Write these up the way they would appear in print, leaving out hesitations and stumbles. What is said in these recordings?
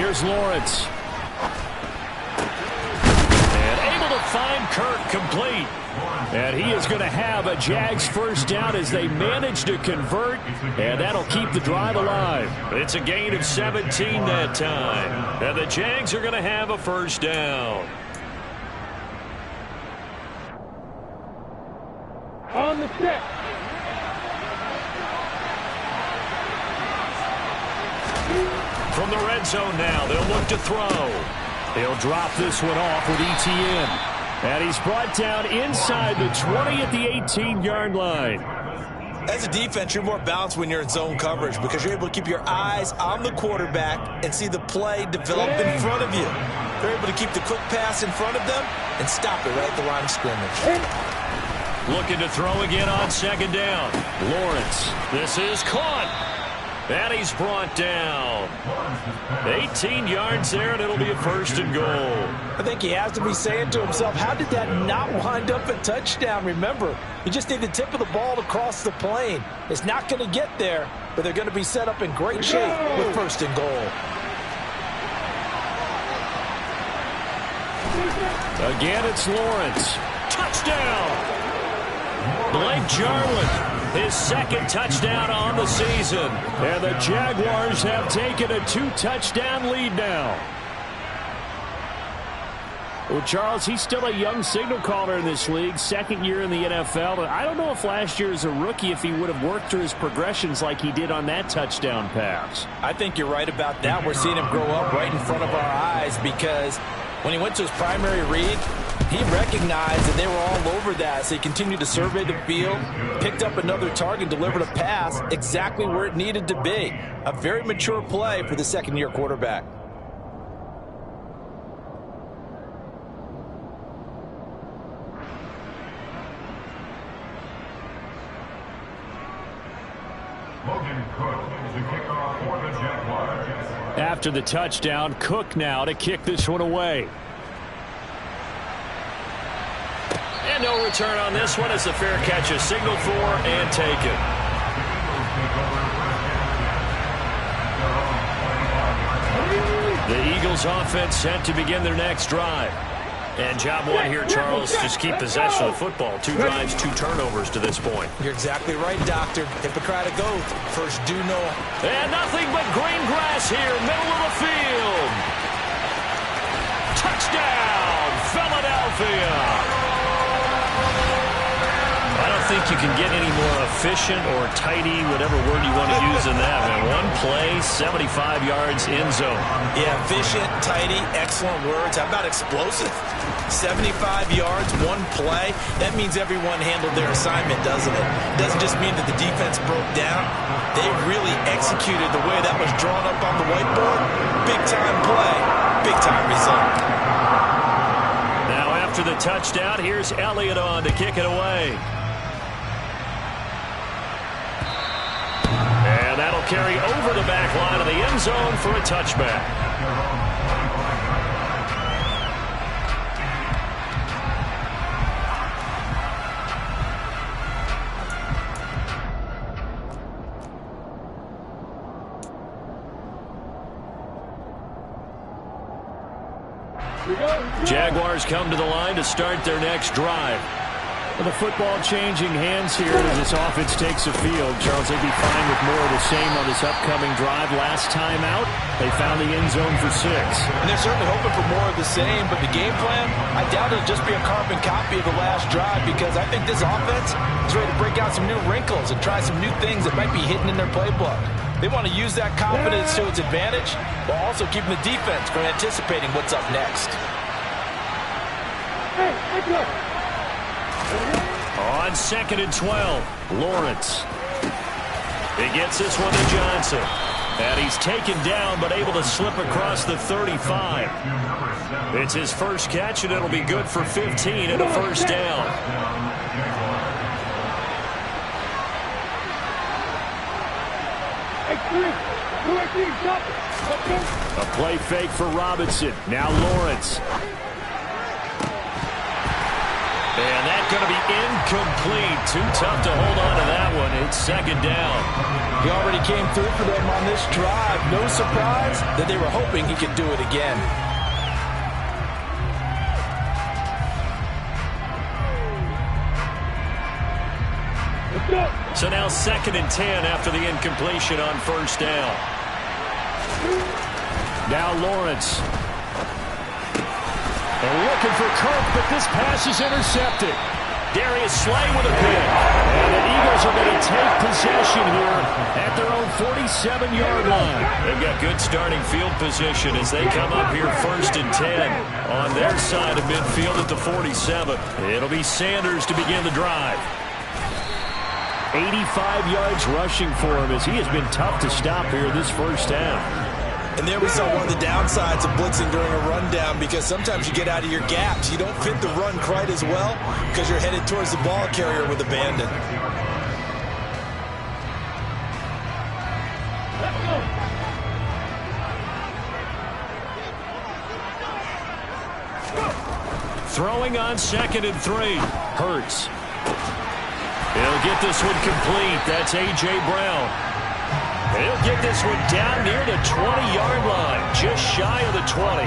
Here's Lawrence. And able to find Kirk complete. And he is going to have a Jags first down as they manage to convert, and that'll keep the drive alive. It's a gain of 17 that time. And the Jags are going to have a first down. On the set. From the red zone now, they'll look to throw. They'll drop this one off with ETN. And he's brought down inside the 20 at the 18-yard line. As a defense, you're more balanced when you're in zone coverage because you're able to keep your eyes on the quarterback and see the play develop in front of you. They're able to keep the quick pass in front of them and stop it right at the line of scrimmage. Looking to throw again on second down. Lawrence. This is caught. And he's brought down. 18 yards there, and it'll be a first and goal. I think he has to be saying to himself, how did that not wind up a touchdown? Remember, you just need the tip of the ball to cross the plane. It's not going to get there, but they're going to be set up in great shape with first and goal. Again, it's Lawrence. Touchdown! Blake Jarwin. His second touchdown on the season. And the Jaguars have taken a 2-touchdown lead now. Well, Charles, he's still a young signal caller in this league, second year in the NFL. But I don't know if last year as a rookie, if he would have worked through his progressions like he did on that touchdown pass. I think you're right about that. We're seeing him grow up right in front of our eyes because when he went to his primary read, he recognized that they were all over that, so he continued to survey the field, picked up another target, delivered a pass exactly where it needed to be. A very mature play for the second-year quarterback. After the touchdown, Cook now to kick this one away. And no return on this one. It's a fair catch, a signal for and taken. The Eagles offense set to begin their next drive. And job one here, Charles, just keep possession of the football. 2 drives, 2 turnovers to this point. You're exactly right, Doctor. Hippocratic oath. First do no. And nothing but green grass here, middle of the field. Touchdown, Philadelphia. I don't think you can get any more efficient or tidy, whatever word you want to use in that one. One play, 75 yards in zone. Yeah, efficient, tidy, excellent words. How about explosive? 75 yards, one play. That means everyone handled their assignment, doesn't it? It doesn't just mean that the defense broke down. They really executed the way that was drawn up on the whiteboard. Big-time play, big-time result. Now after the touchdown, here's Elliott on to kick it away. And that'll carry over the back line of the end zone for a touchback. Jaguars come to the line to start their next drive. Well, the football changing hands here as this offense takes the field. Charles, they'd be fine with more of the same on this upcoming drive. Last time out, they found the end zone for 6. And they're certainly hoping for more of the same, but the game plan, I doubt it'll just be a carbon copy of the last drive because I think this offense is ready to break out some new wrinkles and try some new things that might be hidden in their playbook. They want to use that confidence to its advantage while also keeping the defense from anticipating what's up next. On 2nd and 12, Lawrence. He gets this one to Johnson. And he's taken down but able to slip across the 35. It's his first catch, and it'll be good for 15 and a first down. A play fake for Robinson. Now Lawrence. And that's going to be incomplete. Too tough to hold on to that one. It's second down. He already came through for them on this drive. No surprise that they were hoping he could do it again. So now 2nd and 10 after the incompletion on first down. Now Lawrence. And looking for Kirk, but this pass is intercepted. Darius Slay with a pick. And the Eagles are going to take possession here at their own 47-yard line. They've got good starting field position as they come up here 1st and 10 on their side of midfield at the 47. It'll be Sanders to begin the drive. 85 yards rushing for him as he has been tough to stop here this first half. And there we saw one of the downsides of blitzing during a rundown, because sometimes you get out of your gaps. You don't fit the run quite as well because you're headed towards the ball carrier with abandon. Throwing on 2nd and 3. Hurts. He'll get this one complete. That's A.J. Brown. He'll get this one down near the 20-yard line, just shy of the 20.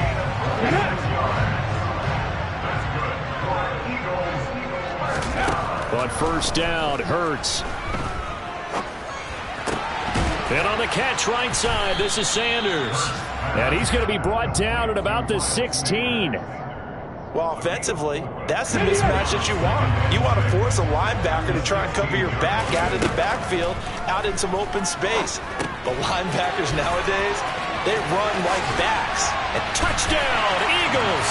On first down, Hurts. And on the catch right side, this is Sanders. And he's going to be brought down at about the 16. Well, offensively, that's the mismatch that you want. You want to force a linebacker to try and cover your back out in the backfield, out in some open space. But linebackers nowadays, they run like backs. And touchdown, Eagles!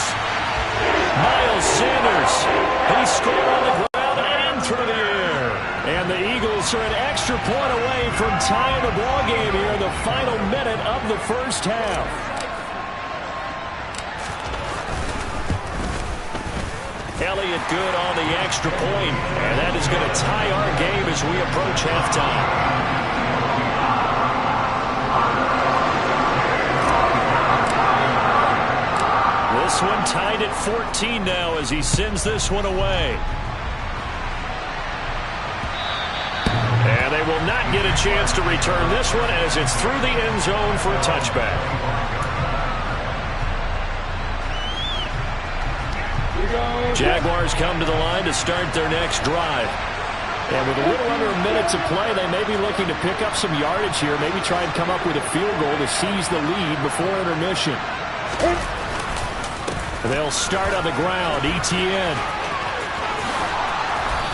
Miles Sanders, he scored on the ground and through the air. And the Eagles are an extra point away from tying the ball game here in the final minute of the first half. Elliott good on the extra point, and that is going to tie our game as we approach halftime. This one tied at 14 now as he sends this one away. And they will not get a chance to return this one as it's through the end zone for a touchback. Jaguars come to the line to start their next drive. And with a little under a minute to play, they may be looking to pick up some yardage here, maybe try and come up with a field goal to seize the lead before intermission. They'll start on the ground, Etienne.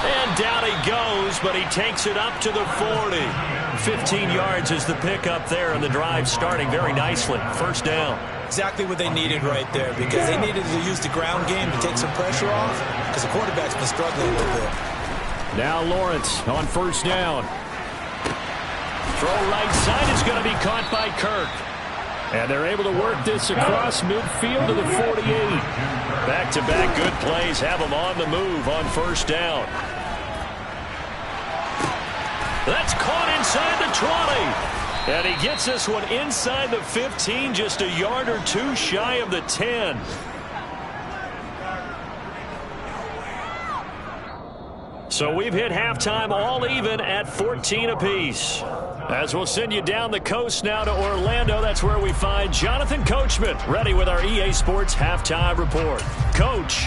And down he goes, but he takes it up to the 40. 15 yards is the pickup there, and the drive starting very nicely. First down. Exactly what they needed right there, because they needed to use the ground game to take some pressure off, because the quarterback's been struggling a little bit. Now Lawrence on first down. Throw right side is going to be caught by Kirk. And they're able to work this across midfield to the 48. Back-to-back good plays have them on the move on first down. That's caught inside the 20. And he gets this one inside the 15, just a yard or two shy of the 10. So we've hit halftime all even at 14 apiece. As we'll send you down the coast now to Orlando, that's where we find Jonathan Coachman ready with our EA Sports Halftime Report. Coach.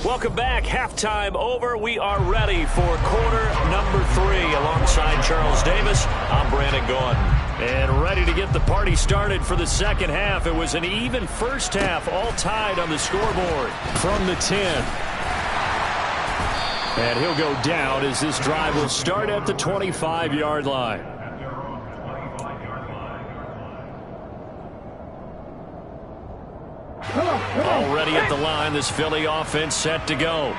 Welcome back. Halftime over. We are ready for quarter number 3. Alongside Charles Davis, I'm Brandon Gordon. And ready to get the party started for the second half. It was an even first half, all tied on the scoreboard from the 10. And he'll go down as this drive will start at the 25-yard line. Already at the line, this Philly offense set to go.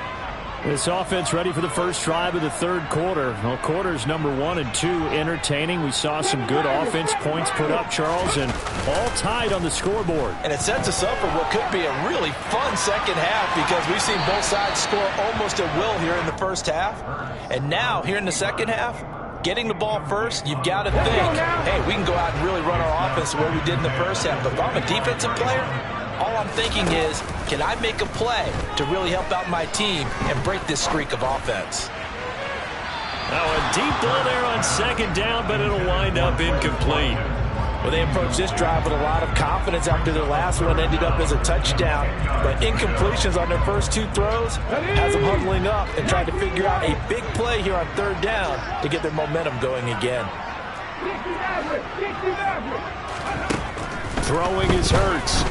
This offense ready for the first drive of the third quarter. Well, quarters number 1 and 2 entertaining. We saw some good offense points put up, Charles, and all tied on the scoreboard. And it sets us up for what could be a really fun second half, because we've seen both sides score almost at will here in the first half. And now, here in the second half, getting the ball first, you've got to think, hey, we can go out and really run our offense the way we did in the first half. But if I'm a defensive player, all I'm thinking is, can I make a play to really help out my team and break this streak of offense? Now a deep ball there on second down, but it'll wind up incomplete. Well, they approached this drive with a lot of confidence after their last one ended up as a touchdown. But incompletions on their first two throws has them huddling up and trying to figure out a big play here on third down to get their momentum going again. Throwing is Hurts.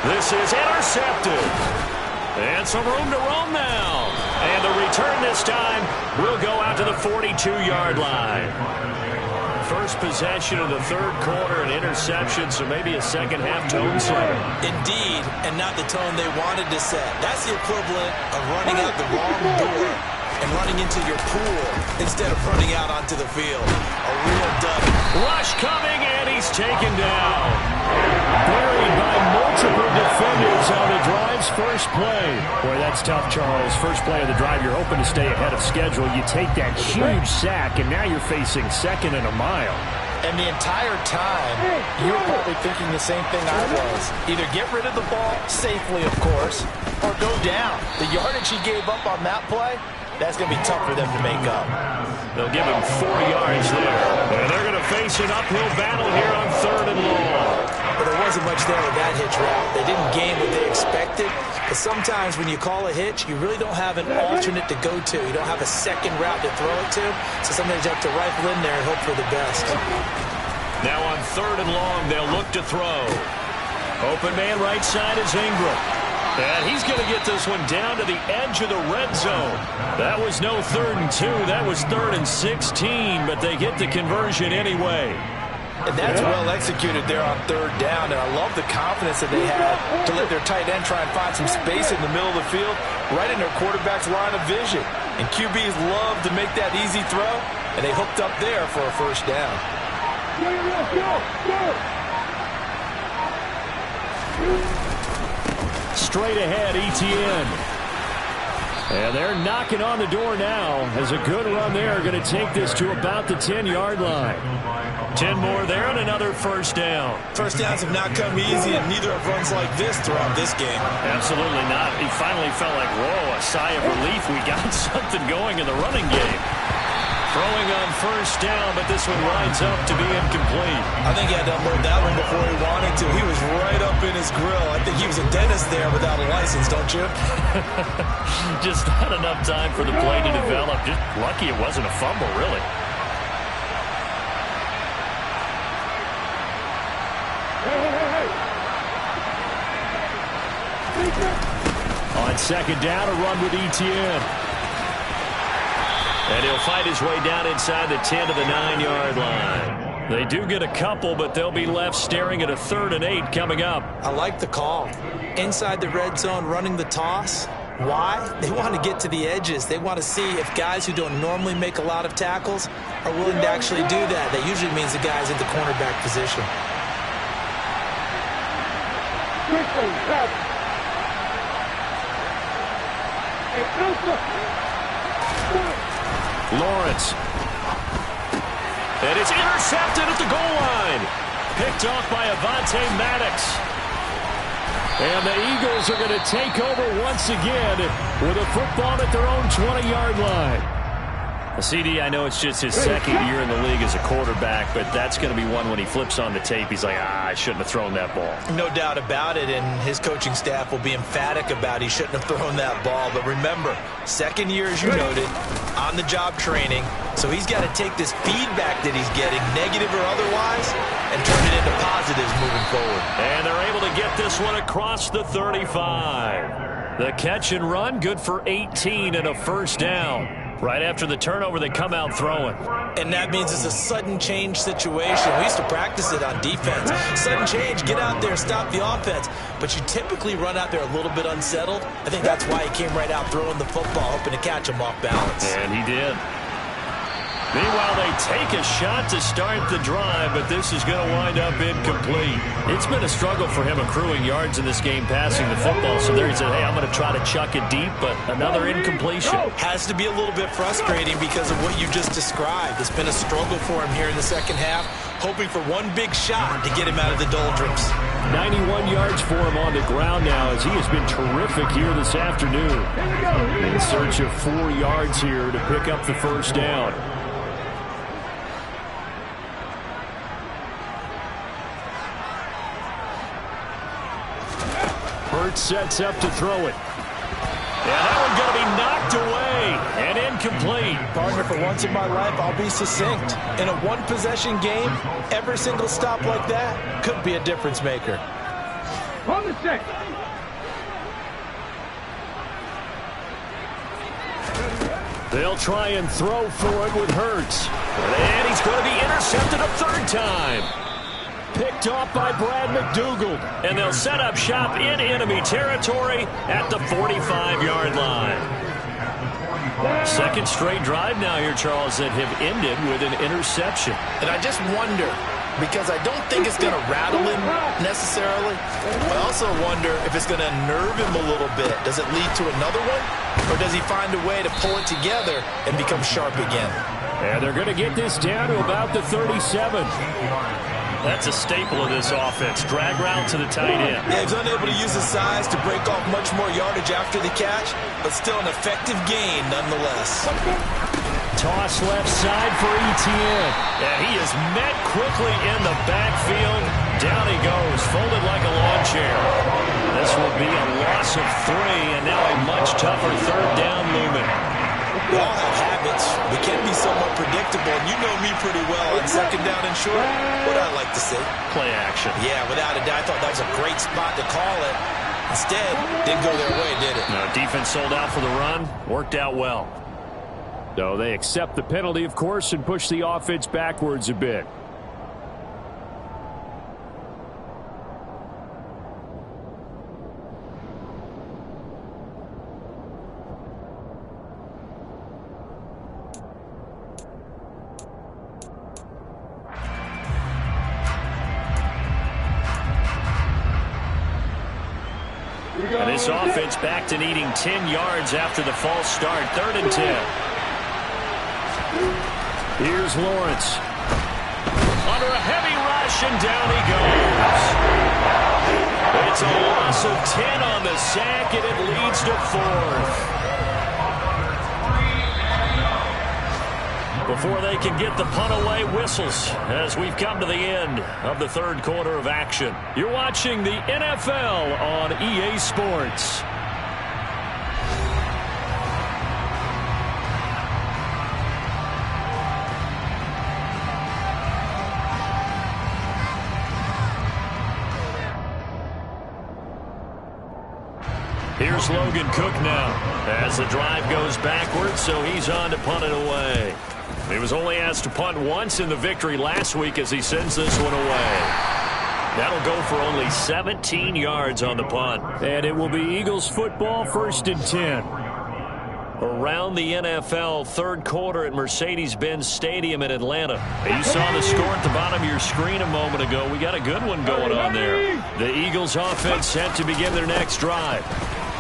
This is intercepted. And some room to roam now. And the return this time will go out to the 42-yard line. First possession of the third quarter, an interception, so maybe a second-half tone setter. Indeed, and not the tone they wanted to set. That's the equivalent of running out the wrong door and running into your pool instead of running out onto the field. A real dud. Rush coming, and he's taken down. Buried by multiple defenders on the drive's first play. Boy, that's tough, Charles. First play of the drive, you're hoping to stay ahead of schedule. You take that huge sack, and now you're facing second and a mile. And the entire time, you're probably thinking the same thing I was. Either get rid of the ball, safely, of course, or go down. The yardage he gave up on that play, that's going to be tough for them to make up. They'll give him 4 yards there. And they're going to face an uphill battle here on third and long. But there wasn't much there with that hitch route. They didn't gain what they expected. But sometimes when you call a hitch, you really don't have an alternate to go to. You don't have a second route to throw it to. So sometimes you have to rifle in there and hope for the best. Now on third and long, they'll look to throw. Open man right side is Ingram. And he's going to get this one down to the edge of the red zone. That was no 3rd and 2. That was 3rd and 16, but they get the conversion anyway. And that's well executed there on third down. And I love the confidence that they had to let their tight end try and find some space in the middle of the field, right in their quarterback's line of vision. And QBs love to make that easy throw, and they hooked up there for a first down. Straight ahead, Etienne. And they're knocking on the door now as a good run there. Going to take this to about the 10-yard line. 10 more there and another first down. First downs have not come easy, and neither have runs like this throughout this game. Absolutely not. He finally felt like, whoa, a sigh of relief. We got something going in the running game. Throwing on first down, but this one winds up to be incomplete. I think he had to unload that one before he wanted to. He was right up in his grill. I think he was a dentist there without a license, don't you? Just not enough time for the play to develop. Just lucky it wasn't a fumble, really. On second down, a run with Etienne. And he'll fight his way down inside the 10 to the 9-yard line. They do get a couple, but they'll be left staring at a 3rd and 8 coming up. I like the call. Inside the red zone, running the toss. Why? They want to get to the edges. They want to see if guys who don't normally make a lot of tackles are willing to actually do that. That usually means the guy's in the cornerback position. Lawrence. And it's intercepted at the goal line. Picked off by Avonte Maddox. And the Eagles are going to take over once again with a football at their own 20-yard line. CD, I know it's just his second year in the league as a quarterback, but that's going to be one when he flips on the tape. He's like, I shouldn't have thrown that ball. No doubt about it, and his coaching staff will be emphatic about he shouldn't have thrown that ball. But remember, second year, as you noted, on-the-job training, so he's got to take this feedback that he's getting, negative or otherwise, and turn it into positives moving forward. And they're able to get this one across the 35. The catch and run, good for 18 and a first down. Right after the turnover, they come out throwing. And that means it's a sudden change situation. We used to practice it on defense. Sudden change, get out there, stop the offense. But you typically run out there a little bit unsettled. I think that's why he came right out throwing the football, hoping to catch him off balance. And he did. Meanwhile, they take a shot to start the drive, but this is going to wind up incomplete. It's been a struggle for him accruing yards in this game passing the football. So there he said, hey, I'm going to try to chuck it deep, but another incompletion. Has to be a little bit frustrating because of what you just described. It's been a struggle for him here in the second half, hoping for one big shot to get him out of the doldrums. 91 yards for him on the ground now as he has been terrific here this afternoon. In search of 4 yards here to pick up the first down. Hurts sets up to throw it. And that one going to be knocked away and incomplete. Partner, for once in my life, I'll be succinct. In a one-possession game, every single stop like that could be a difference maker. On the stick. They'll try and throw for it with Hurts. And he's going to be intercepted a third time. Picked off by Brad McDougald. And they'll set up shop in enemy territory at the 45-yard line. Second straight drive now here, Charles, that have ended with an interception. And I just wonder, because I don't think it's going to rattle him necessarily, but I also wonder if it's going to unnerve him a little bit. Does it lead to another one? Or does he find a way to pull it together and become sharp again? And they're going to get this down to about the 37. That's a staple of this offense. Drag route to the tight end. Yeah, he's unable to use his size to break off much more yardage after the catch, but still an effective gain nonetheless. Toss left side for Etienne. And he is met quickly in the backfield. Down he goes, folded like a lawn chair. This will be a loss of 3, and now a much tougher third down looming. We all have habits. We can be somewhat predictable, and you know me pretty well on second down and short. What I like to see. Play action. Yeah, without a doubt, I thought that was a great spot to call it. Instead, didn't go their way, did it? No, defense sold out for the run. Worked out well. So they accept the penalty, of course, and push the offense backwards a bit. And this offense back to needing 10 yards after the false start. 3rd and 10. Here's Lawrence. Under a heavy rush, and down he goes. It's a loss of 10 on the sack, and it leads to 4th. Before they can get the punt away, whistles as we've come to the end of the 3rd quarter of action. You're watching the NFL on EA Sports. Here's Logan Cook now as the drive goes backwards, so he's on to punt it away. He was only asked to punt once in the victory last week as he sends this one away. That'll go for only 17 yards on the punt. And it will be Eagles football, 1st and 10. Around the NFL, 3rd quarter at Mercedes-Benz Stadium in Atlanta. You saw the score at the bottom of your screen a moment ago. We got a good one going on there. The Eagles offense set to begin their next drive.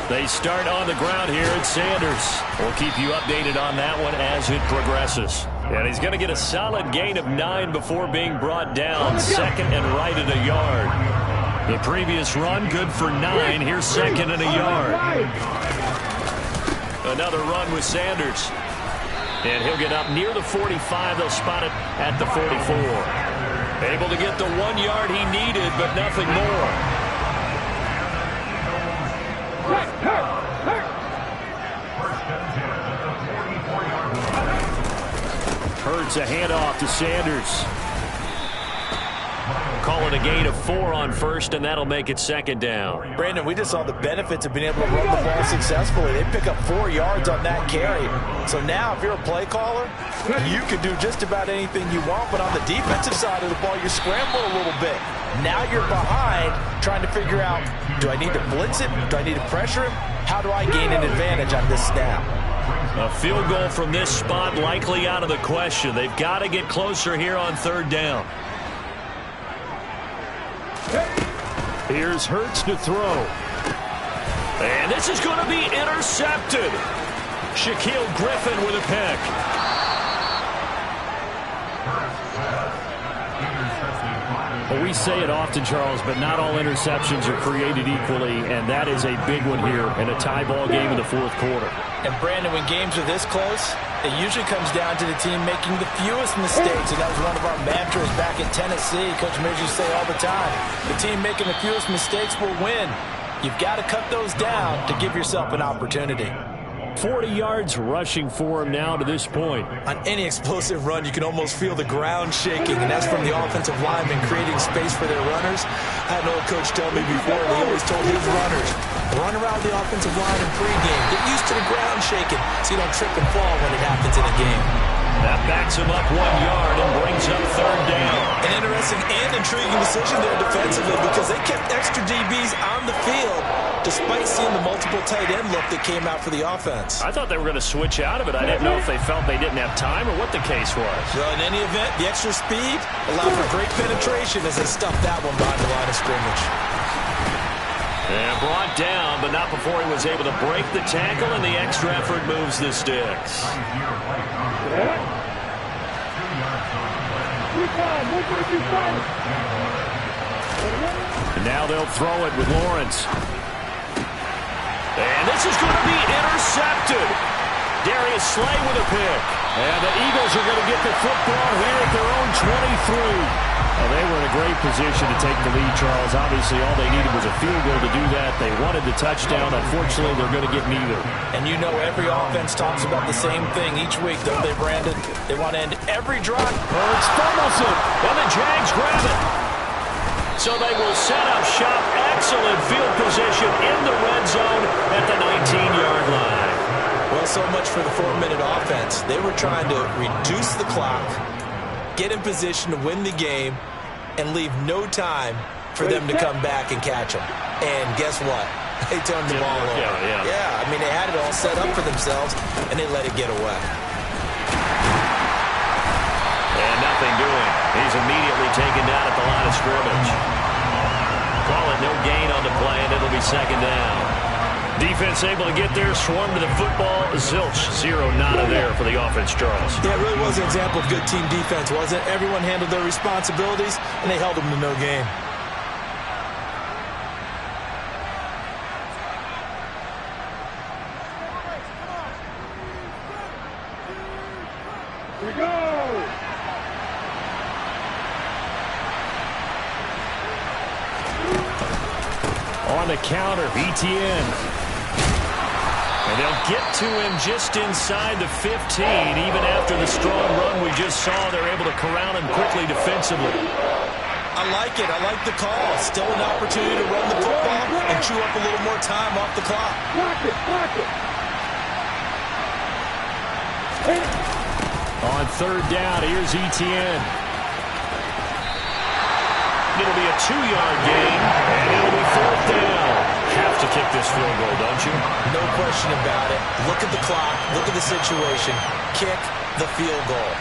They start on the ground here at Sanders. We'll keep you updated on that one as it progresses. And he's going to get a solid gain of 9 before being brought down. 2nd and right at a yard. The previous run, good for 9. Here's 2nd and a yard. Another run with Sanders. And he'll get up near the 45. They'll spot it at the 44. Able to get the 1 yard he needed, but nothing more. Hurts a handoff to Sanders. Call it a gain of 4 on 1st, and that'll make it 2nd down. Brandon, we just saw the benefits of being able to run the ball successfully. They pick up 4 yards on that carry. So now, if you're a play caller, you can do just about anything you want. But on the defensive side of the ball, you scramble a little bit. Now you're behind, trying to figure out, do I need to blitz it? Do I need to pressure him? How do I gain an advantage on this snap? A field goal from this spot likely out of the question. They've got to get closer here on third down. Here's Hurts to throw. And this is going to be intercepted. Shaquille Griffin with a pick. Well, we say it often, Charles, but not all interceptions are created equally, and that is a big one here in a tie ball game in the fourth quarter. And, Brandon, when games are this close, it usually comes down to the team making the fewest mistakes, and that was one of our mantras back in Tennessee. Coach Mears used to say all the time, the team making the fewest mistakes will win. You've got to cut those down to give yourself an opportunity. 40 yards rushing for him now to this point. On any explosive run, you can almost feel the ground shaking, and that's from the offensive linemen creating space for their runners. I had an old coach tell me before, he always told his runners, run around the offensive line in pregame. Get used to the ground shaking so you don't trip and fall when it happens in a game. That backs him up 1 yard and brings up third down. An interesting and intriguing decision there defensively because they kept extra DBs on the field despite seeing the multiple tight end look that came out for the offense. I thought they were going to switch out of it. I didn't know if they felt they didn't have time or what the case was. Well, in any event, the extra speed allowed for great penetration as they stuffed that one behind the line of scrimmage. And brought down, but not before he was able to break the tackle, and the extra effort moves the sticks. And now they'll throw it with Lawrence. And this is going to be intercepted. Darius Slay with a pick. And the Eagles are going to get the football here at their own 23. Well, they were in a great position to take the lead, Charles. Obviously, all they needed was a field goal to do that. They wanted the touchdown. Unfortunately, they're going to get neither. And you know every offense talks about the same thing each week, don't they, Brandon? They want to end every drive. Hurts fumbles it, and the Jags grab it. So they will set up shop. Excellent field position in the red zone at the 19-yard line. Well, so much for the 4-minute offense. They were trying to reduce the clock, get in position to win the game, and leave no time for them to come back and catch them. And guess what? They turned the ball over. Yeah, I mean, they had it all set up for themselves, and they let it get away. And nothing doing. He's immediately taken down at the line of scrimmage. Call it no gain on the play, and it'll be second down. Defense able to get there, swarm to the football. Zilch, zero nada there for the offense, Charles. Yeah, it really was an example of good team defense, wasn't it? Everyone handled their responsibilities, and they held them to no gain. Here we go! On the counter, ETN. And they'll get to him just inside the 15. Even after the strong run we just saw, they're able to corral him quickly defensively. I like it. I like the call. Still an opportunity to run the football and chew up a little more time off the clock. Block it, block it. On third down, here's ETN. It'll be a 2-yard gain, and it'll be fourth down. Have to kick this field goal, don't you? No question about it. Look at the clock. Look at the situation. Kick the field goal.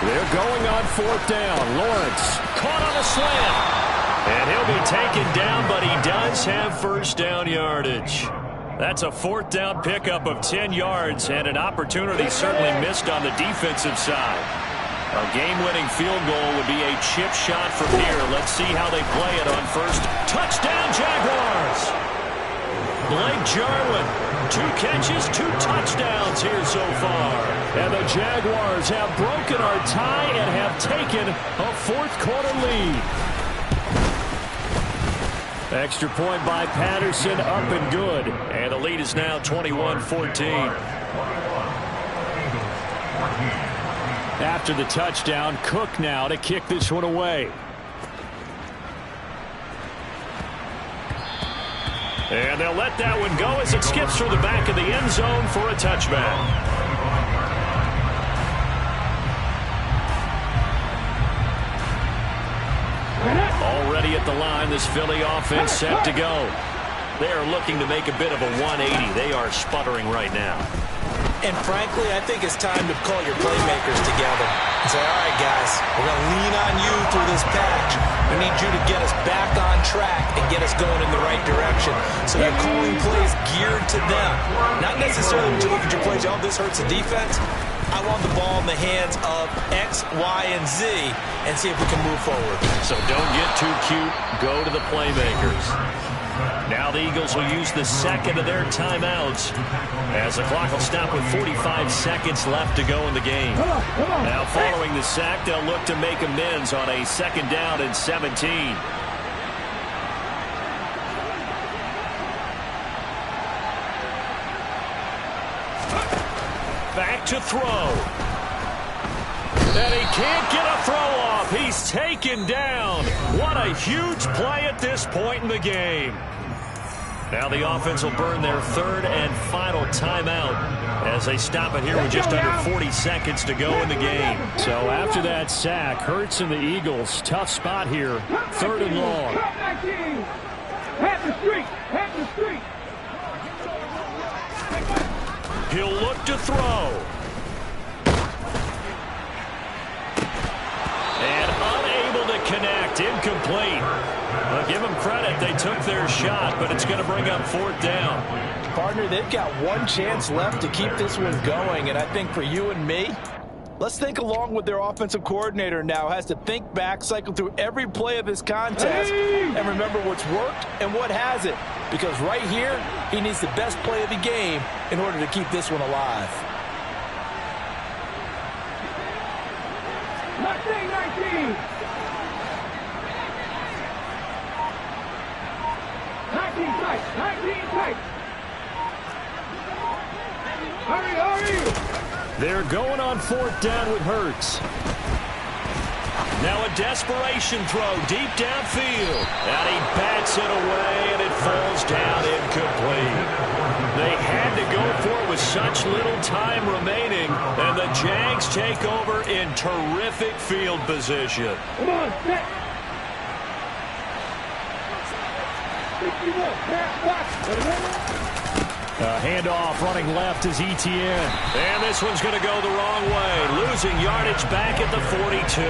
They're going on fourth down. Lawrence caught on a slant. And he'll be taken down, but he does have first down yardage. That's a fourth down pickup of 10 yards and an opportunity certainly missed on the defensive side. A game-winning field goal would be a chip shot from here. Let's see how they play it on first. Touchdown, Jaguars! Blake Jarwin, 2 catches, 2 touchdowns here so far. And the Jaguars have broken our tie and have taken a fourth-quarter lead. Extra point by Patterson, up and good. And the lead is now 21-14. After the touchdown, Cook now to kick this one away. And they'll let that one go as it skips through the back of the end zone for a touchback. Already at the line, this Philly offense set to go. They are looking to make a bit of a 180. They are sputtering right now. And frankly, I think it's time to call your playmakers together and say, all right, guys, we're going to lean on you through this patch. We need you to get us back on track and get us going in the right direction. So you're calling plays geared to them. Not necessarily when you look at your plays, oh, this hurts the defense. I want the ball in the hands of X, Y, and Z and see if we can move forward. So don't get too cute. Go to the playmakers. Now the Eagles will use the second of their timeouts as the clock will stop with 45 seconds left to go in the game. Now following the sack, they'll look to make amends on a 2nd down and 17. Back to throw. And he can't get a throw off. He's taken down. What a huge play at this point in the game. Now the offense will burn their 3rd and final timeout as they stop it here with just under 40 seconds to go in the game. So after that sack, Hurts and the Eagles, tough spot here, 3rd and long. Head the street. Head the street. He'll look to throw. And unable to connect, incomplete. Well, give them credit, they took their shot, but it's going to bring up 4th down. Partner, they've got one chance left to keep this one going, and I think for you and me, let's think along with their offensive coordinator now. Has to think back, cycle through every play of this contest, and remember what's worked and what hasn't. Because right here, he needs the best play of the game in order to keep this one alive. 19. 19 tight. 19 tight. Hurry. They're going on 4th down with Hurts. Now a desperation throw deep downfield. And he bats it away, and it falls down incomplete. They had to go for it with such little time remaining, and the Jags take over in terrific field position. Come on, set. 61. Handoff running left is Etienne. And this one's going to go the wrong way. Losing yardage back at the 42.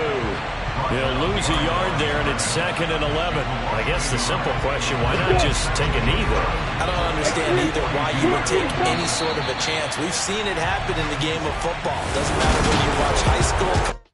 He'll lose a yard there, and it's 2nd and 11. I guess the simple question, why not just take a knee there? I don't understand either why you would take any sort of a chance. We've seen it happen in the game of football. Doesn't matter whether you watch high school.